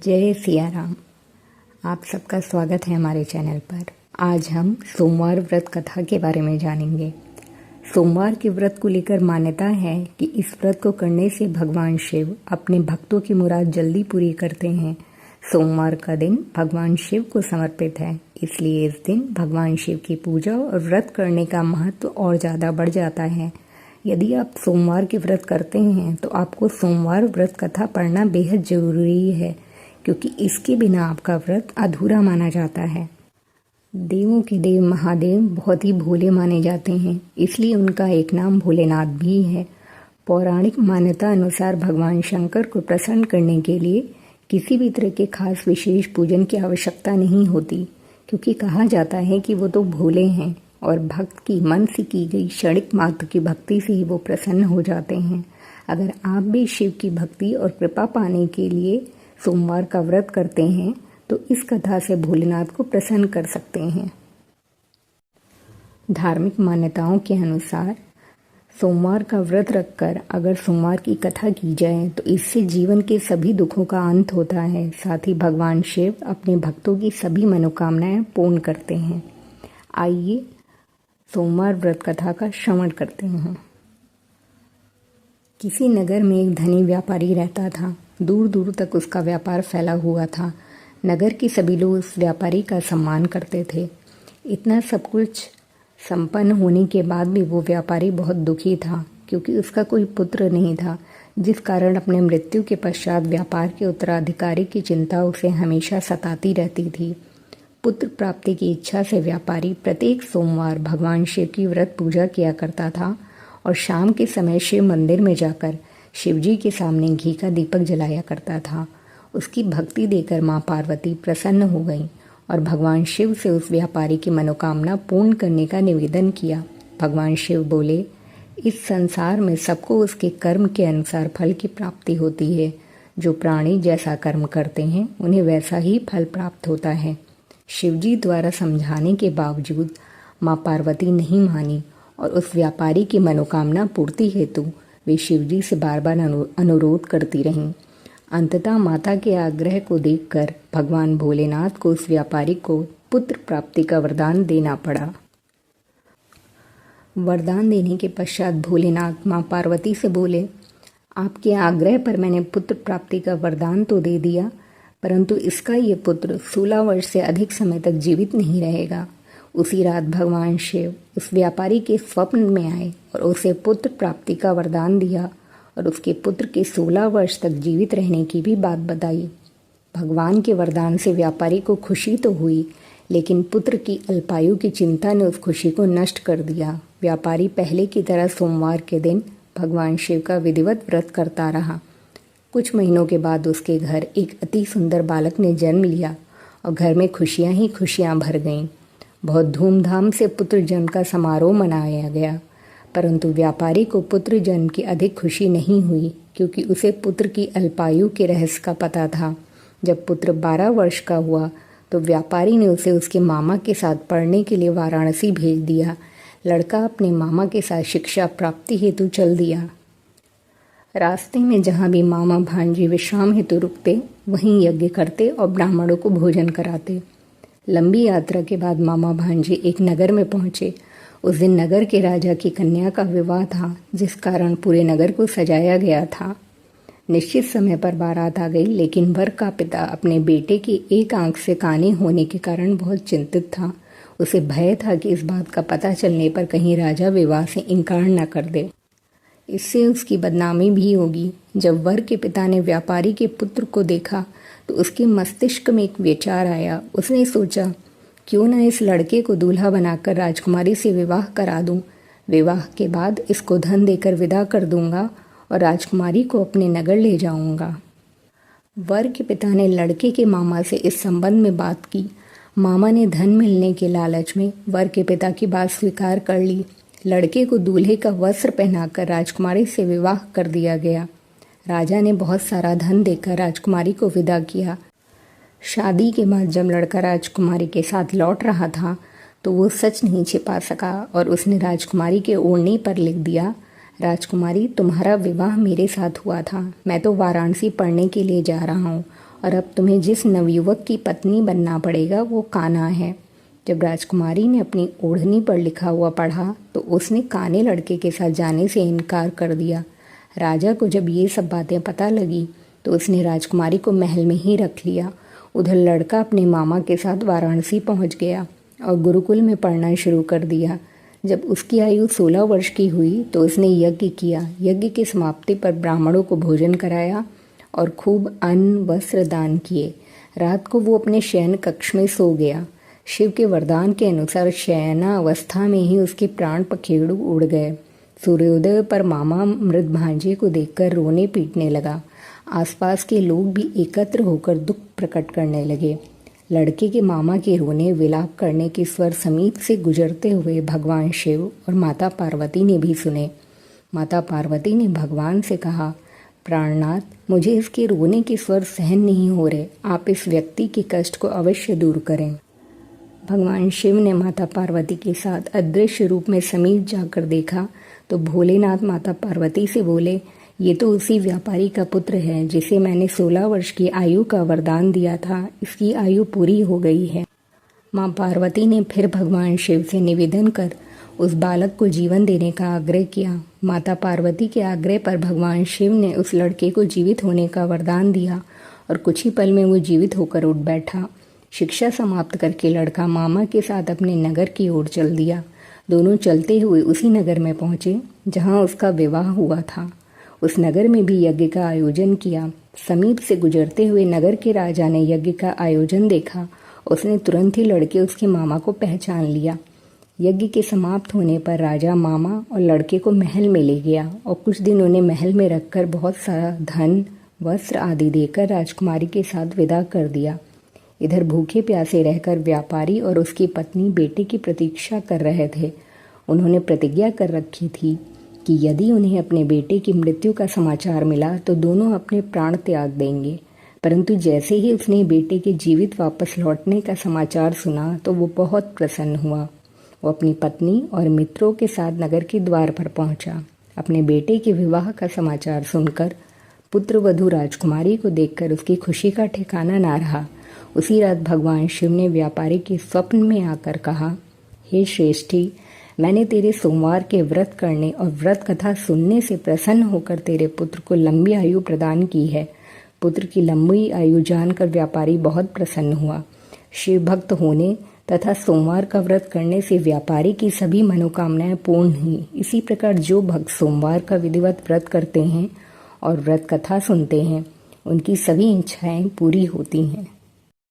जय सिया राम। आप सबका स्वागत है हमारे चैनल पर। आज हम सोमवार व्रत कथा के बारे में जानेंगे। सोमवार के व्रत को लेकर मान्यता है कि इस व्रत को करने से भगवान शिव अपने भक्तों की मुराद जल्दी पूरी करते हैं। सोमवार का दिन भगवान शिव को समर्पित है, इसलिए इस दिन भगवान शिव की पूजा और व्रत करने का महत्व और ज़्यादा बढ़ जाता है। यदि आप सोमवार के व्रत करते हैं तो आपको सोमवार व्रत कथा पढ़ना बेहद ज़रूरी है, क्योंकि इसके बिना आपका व्रत अधूरा माना जाता है। देवों के देव महादेव बहुत ही भोले माने जाते हैं, इसलिए उनका एक नाम भोलेनाथ भी है। पौराणिक मान्यता अनुसार भगवान शंकर को प्रसन्न करने के लिए किसी भी तरह के खास विशेष पूजन की आवश्यकता नहीं होती, क्योंकि कहा जाता है कि वो तो भोले हैं और भक्त की मन से की गई क्षणिक मात्र की भक्ति से ही वो प्रसन्न हो जाते हैं। अगर आप भी शिव की भक्ति और कृपा पाने के लिए सोमवार का व्रत करते हैं तो इस कथा से भोलेनाथ को प्रसन्न कर सकते हैं। धार्मिक मान्यताओं के अनुसार सोमवार का व्रत रखकर अगर सोमवार की कथा की जाए तो इससे जीवन के सभी दुखों का अंत होता है। साथ ही भगवान शिव अपने भक्तों की सभी मनोकामनाएं पूर्ण करते हैं। आइए सोमवार व्रत कथा का श्रवण करते हैं। किसी नगर में एक धनी व्यापारी रहता था। दूर दूर तक उसका व्यापार फैला हुआ था। नगर के सभी लोग उस व्यापारी का सम्मान करते थे। इतना सब कुछ संपन्न होने के बाद भी वो व्यापारी बहुत दुखी था, क्योंकि उसका कोई पुत्र नहीं था, जिस कारण अपने मृत्यु के पश्चात व्यापार के उत्तराधिकारी की चिंता उसे हमेशा सताती रहती थी। पुत्र प्राप्ति की इच्छा से व्यापारी प्रत्येक सोमवार भगवान शिव की व्रत पूजा किया करता था और शाम के समय शिव मंदिर में जाकर शिवजी के सामने घी का दीपक जलाया करता था। उसकी भक्ति देकर माँ पार्वती प्रसन्न हो गईं और भगवान शिव से उस व्यापारी की मनोकामना पूर्ण करने का निवेदन किया। भगवान शिव बोले, इस संसार में सबको उसके कर्म के अनुसार फल की प्राप्ति होती है। जो प्राणी जैसा कर्म करते हैं उन्हें वैसा ही फल प्राप्त होता है। शिवजी द्वारा समझाने के बावजूद माँ पार्वती नहीं मानी और उस व्यापारी की मनोकामना पूर्ति हेतु वे शिवजी से बार बार अनुरोध करती रहीं। अंततः माता के आग्रह को देखकर भगवान भोलेनाथ को उस व्यापारी को पुत्र प्राप्ति का वरदान देना पड़ा। वरदान देने के पश्चात भोलेनाथ माँ पार्वती से बोले, आपके आग्रह पर मैंने पुत्र प्राप्ति का वरदान तो दे दिया, परंतु इसका ये पुत्र 16 वर्ष से अधिक समय तक जीवित नहीं रहेगा। उसी रात भगवान शिव उस व्यापारी के स्वप्न में आए और उसे पुत्र प्राप्ति का वरदान दिया और उसके पुत्र के 16 वर्ष तक जीवित रहने की भी बात बताई। भगवान के वरदान से व्यापारी को खुशी तो हुई, लेकिन पुत्र की अल्पायु की चिंता ने उस खुशी को नष्ट कर दिया। व्यापारी पहले की तरह सोमवार के दिन भगवान शिव का विधिवत व्रत करता रहा। कुछ महीनों के बाद उसके घर एक अति सुंदर बालक ने जन्म लिया और घर में खुशियां ही खुशियां भर गईं। बहुत धूमधाम से पुत्र जन्म का समारोह मनाया गया, परंतु व्यापारी को पुत्र जन्म की अधिक खुशी नहीं हुई, क्योंकि उसे पुत्र की अल्पायु के रहस्य का पता था। जब पुत्र 12 वर्ष का हुआ तो व्यापारी ने उसे उसके मामा के साथ पढ़ने के लिए वाराणसी भेज दिया। लड़का अपने मामा के साथ शिक्षा प्राप्ति हेतु चल दिया। रास्ते में जहाँ भी मामा भांजी विश्राम हेतु रुकते, वहीं यज्ञ करते और ब्राह्मणों को भोजन कराते। लंबी यात्रा के बाद मामा भांजे एक नगर में पहुंचे। उस दिन नगर के राजा की कन्या का विवाह था, जिस कारण पूरे नगर को सजाया गया था। निश्चित समय पर बारात आ गई, लेकिन वर का पिता अपने बेटे की एक आंख से काने होने के कारण बहुत चिंतित था। उसे भय था कि इस बात का पता चलने पर कहीं राजा विवाह से इनकार न कर दे, इससे उसकी बदनामी भी होगी। जब वर के पिता ने व्यापारी के पुत्र को देखा तो उसके मस्तिष्क में एक विचार आया। उसने सोचा, क्यों न इस लड़के को दूल्हा बनाकर राजकुमारी से विवाह करा दूं। विवाह के बाद इसको धन देकर विदा कर दूंगा और राजकुमारी को अपने नगर ले जाऊंगा। वर के पिता ने लड़के के मामा से इस संबंध में बात की। मामा ने धन मिलने के लालच में वर के पिता की बात स्वीकार कर ली। लड़के को दूल्हे का वस्त्र पहनाकर राजकुमारी से विवाह कर दिया गया। राजा ने बहुत सारा धन देकर राजकुमारी को विदा किया। शादी के बाद जब लड़का राजकुमारी के साथ लौट रहा था तो वो सच नहीं छिपा सका और उसने राजकुमारी के ओढ़नी पर लिख दिया, राजकुमारी, तुम्हारा विवाह मेरे साथ हुआ था। मैं तो वाराणसी पढ़ने के लिए जा रहा हूँ और अब तुम्हें जिस नवयुवक की पत्नी बनना पड़ेगा वो कान्हा है। जब राजकुमारी ने अपनी ओढ़नी पर लिखा हुआ पढ़ा तो उसने काने लड़के के साथ जाने से इनकार कर दिया। राजा को जब ये सब बातें पता लगी तो उसने राजकुमारी को महल में ही रख लिया। उधर लड़का अपने मामा के साथ वाराणसी पहुंच गया और गुरुकुल में पढ़ना शुरू कर दिया। जब उसकी आयु 16 वर्ष की हुई तो उसने यज्ञ किया। यज्ञ की समाप्ति पर ब्राह्मणों को भोजन कराया और खूब अन्न वस्त्र दान किए। रात को वो अपने शयन कक्ष में सो गया। शिव के वरदान के अनुसार शयनावस्था में ही उसके प्राण पखेरु उड़ गए। सूर्योदय पर मामा मृत भांजे को देखकर रोने पीटने लगा। आसपास के लोग भी एकत्र होकर दुख प्रकट करने लगे। लड़के के मामा के रोने विलाप करने के स्वर समीप से गुजरते हुए भगवान शिव और माता पार्वती ने भी सुने। माता पार्वती ने भगवान से कहा, प्राणनाथ, मुझे इसके रोने के स्वर सहन नहीं हो रहे, आप इस व्यक्ति के कष्ट को अवश्य दूर करें। भगवान शिव ने माता पार्वती के साथ अदृश्य रूप में समीप जाकर देखा तो भोलेनाथ माता पार्वती से बोले, ये तो उसी व्यापारी का पुत्र है जिसे मैंने 16 वर्ष की आयु का वरदान दिया था। इसकी आयु पूरी हो गई है। माँ पार्वती ने फिर भगवान शिव से निवेदन कर उस बालक को जीवन देने का आग्रह किया। माता पार्वती के आग्रह पर भगवान शिव ने उस लड़के को जीवित होने का वरदान दिया और कुछ ही पल में वो जीवित होकर उठ बैठा। शिक्षा समाप्त करके लड़का मामा के साथ अपने नगर की ओर चल दिया। दोनों चलते हुए उसी नगर में पहुंचे जहां उसका विवाह हुआ था। उस नगर में भी यज्ञ का आयोजन किया। समीप से गुजरते हुए नगर के राजा ने यज्ञ का आयोजन देखा। उसने तुरंत ही लड़के उसके मामा को पहचान लिया। यज्ञ के समाप्त होने पर राजा मामा और लड़के को महल में ले गया और कुछ दिन उन्हें महल में रखकर बहुत सारा धन वस्त्र आदि देकर राजकुमारी के साथ विदा कर दिया। इधर भूखे प्यासे रहकर व्यापारी और उसकी पत्नी बेटे की प्रतीक्षा कर रहे थे। उन्होंने प्रतिज्ञा कर रखी थी कि यदि उन्हें अपने बेटे की मृत्यु का समाचार मिला तो दोनों अपने प्राण त्याग देंगे। परंतु जैसे ही उसने बेटे के जीवित वापस लौटने का समाचार सुना तो वो बहुत प्रसन्न हुआ। वो अपनी पत्नी और मित्रों के साथ नगर के द्वार पर पहुंचा। अपने बेटे के विवाह का समाचार सुनकर पुत्रवधू राजकुमारी को देखकर उसकी खुशी का ठिकाना ना रहा। उसी रात भगवान शिव ने व्यापारी के स्वप्न में आकर कहा, हे श्रेष्ठी, मैंने तेरे सोमवार के व्रत करने और व्रत कथा सुनने से प्रसन्न होकर तेरे पुत्र को लंबी आयु प्रदान की है। पुत्र की लंबी आयु जानकर व्यापारी बहुत प्रसन्न हुआ। शिव भक्त होने तथा सोमवार का व्रत करने से व्यापारी की सभी मनोकामनाएं पूर्ण हुई। इसी प्रकार जो भक्त सोमवार का विधिवत व्रत करते हैं और व्रत कथा सुनते हैं, उनकी सभी इच्छाएं पूरी होती हैं।